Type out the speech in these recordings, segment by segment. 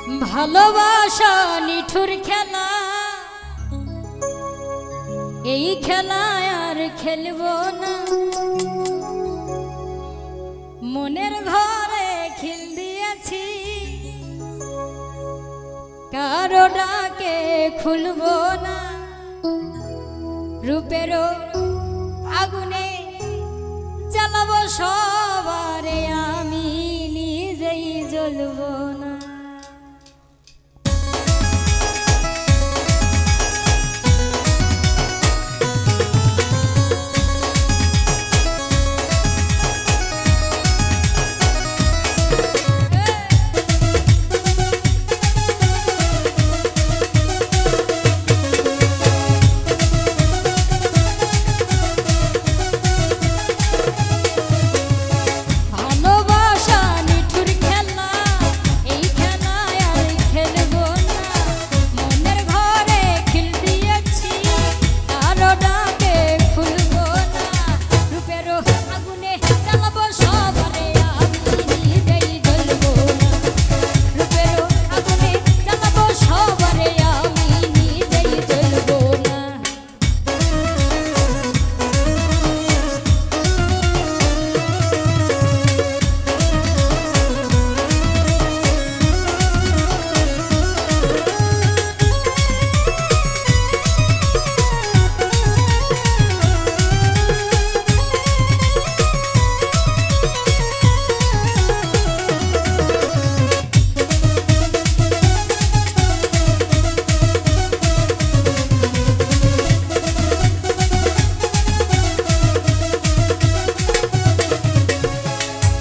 ভালোবাসা নিঠুর খেলা, এই খেলা আর খেলবো না। মনের ঘরে খিল দিয়েছি, কারো ডাকে খুলবো না। রূপেরও আগুনে জ্বালাবো সবারে, আমি নিজেই জ্বলবো না।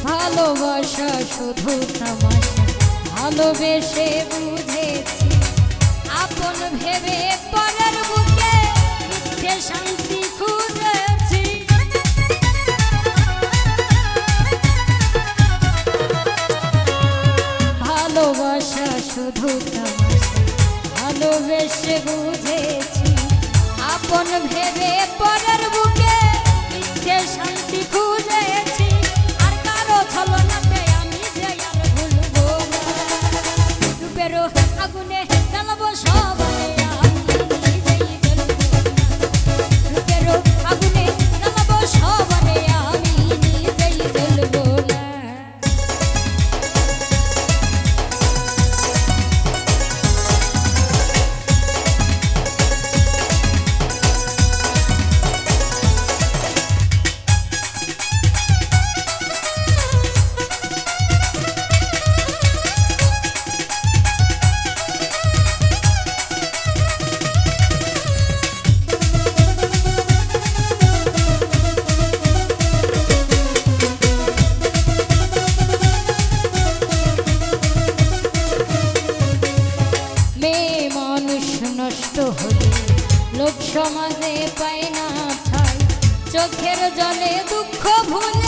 ভালোবাসা শুধু তামাশা, ভালোবেসে বুঝেছি আপন ভেবে পরের বুকে মিথ্যে শান্তি খুঁজেছি। ভালোবাসা শুধু তামাশা, ভালোবেসে বুঝেছি আপন ভেবে পরের বুকে মিথ্যে শান্তি খুঁজেছি। আগুনে জ্বালাবো সবাই, আমি নিজেই জ্বলবো না। রূপেরও আগুনে জ্বালাবো সবাই, আমি নিজেই জ্বলবো না। নষ্ট হলে লোক সমাজে পায় না ঠাই, চোখের জলে দুঃখ ভুলে